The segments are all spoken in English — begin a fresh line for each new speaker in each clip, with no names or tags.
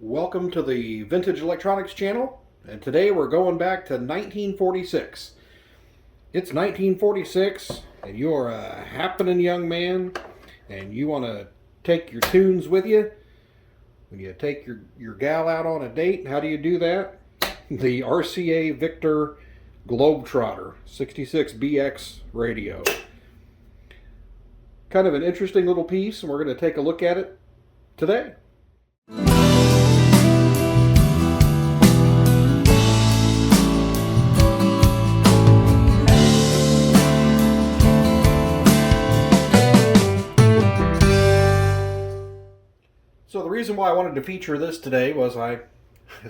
Welcome to the Vintage Electronics channel, and today we're going back to 1946. It's 1946 and you're a happening young man and you want to take your tunes with you when you take your gal out on a date. How do you do that? The RCA Victor Globetrotter 66BX radio. Kind of an interesting little piece, and we're going to take a look at it today. So the reason why I wanted to feature this today was I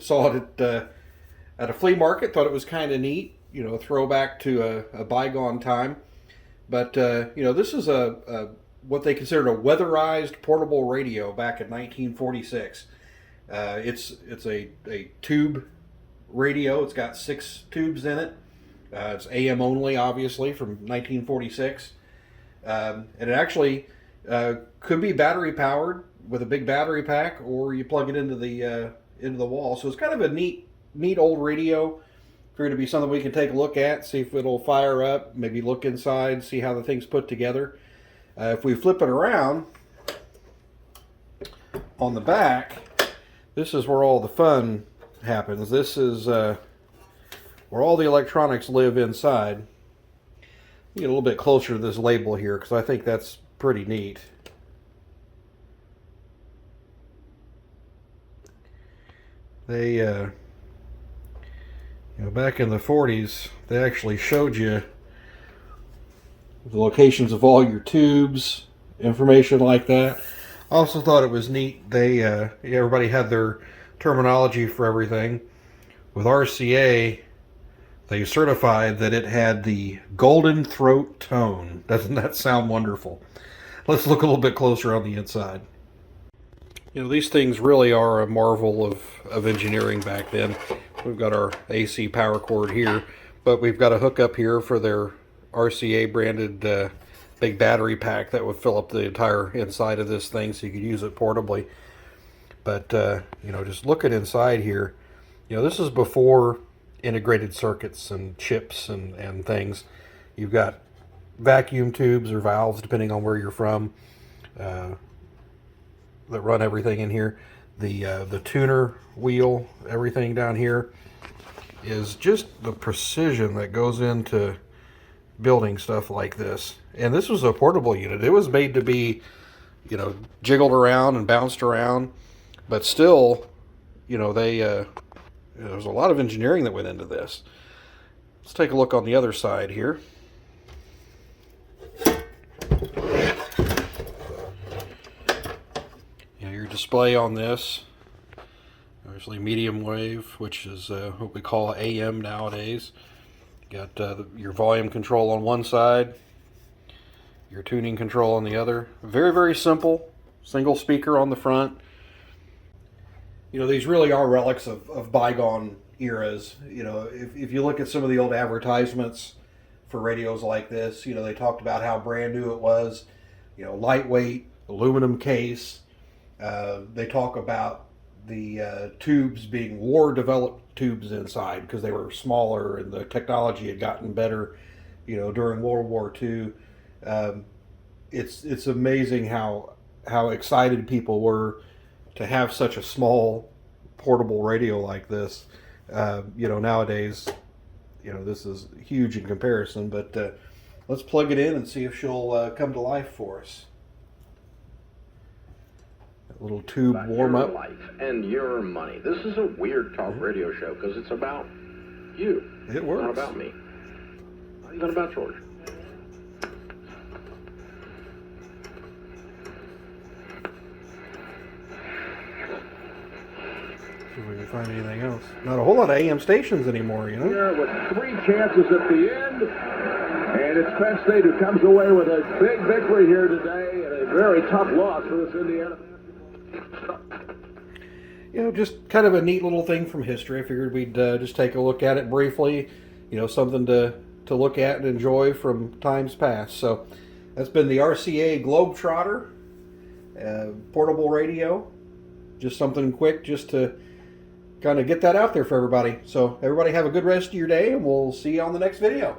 saw it at a flea market, thought it was kind of neat, a throwback to a bygone time. But, this is what they considered a weatherized portable radio back in 1946. It's a tube radio. It's got 6 tubes in it. It's AM only, obviously, from 1946. And it actually could be battery powered with a big battery pack, or you plug it into the wall. So it's kind of a neat old radio. Figured to be something we can take a look at, see if it'll fire up, maybe look inside, see how the thing's put together. If we flip it around on the back, this is where all the fun happens. This is where all the electronics live inside. Get a little bit closer to this label here because I think that's pretty neat. They, back in the 40s, they actually showed you the locations of all your tubes, information like that. I also thought it was neat. Everybody had their terminology for everything. With RCA, they certified that it had the golden throat tone. Doesn't that sound wonderful? Let's look a little bit closer on the inside. These things really are a marvel of engineering back then. We've got our AC power cord here, but we've got a hookup here for their RCA branded big battery pack that would fill up the entire inside of this thing so you could use it portably. But, just looking inside here, this is before integrated circuits and chips and things. You've got vacuum tubes or valves, depending on where you're from, that run everything in here. The tuner wheel, everything down here is just the precision that goes into building stuff like this. And this was a portable unit. It was made to be, jiggled around and bounced around, but still, there's a lot of engineering that went into this. Let's take a look on the other side here. Your display on this, obviously medium wave, which is what we call AM nowadays. You got your volume control on one side, your tuning control on the other. Very, very simple. Single speaker on the front. These really are relics of bygone eras. If you look at some of the old advertisements for radios like this, they talked about how brand new it was. Lightweight, aluminum case. They talk about the tubes being war-developed tubes inside because they were smaller and the technology had gotten better, during World War II. It's amazing how excited people were to have such a small portable radio like this. Nowadays, this is huge in comparison, but let's plug it in and see if she'll come to life for us. Little tube warm up.
Your life and your money. This is a weird talk radio show because it's about you.
It works.
Not about me. Not even about George.
See if we can find anything else. Not a whole lot of AM stations anymore,
Here with 3 chances at the end, and it's Penn State who comes away with a big victory here today and a very tough loss for this Indiana.
Just kind of a neat little thing from history. I figured we'd just take a look at it briefly. Something to look at and enjoy from times past. So that's been the RCA Globetrotter portable radio. just something quick just to kind of get that out there for everybody. So everybody have a good rest of your day, and we'll see you on the next video.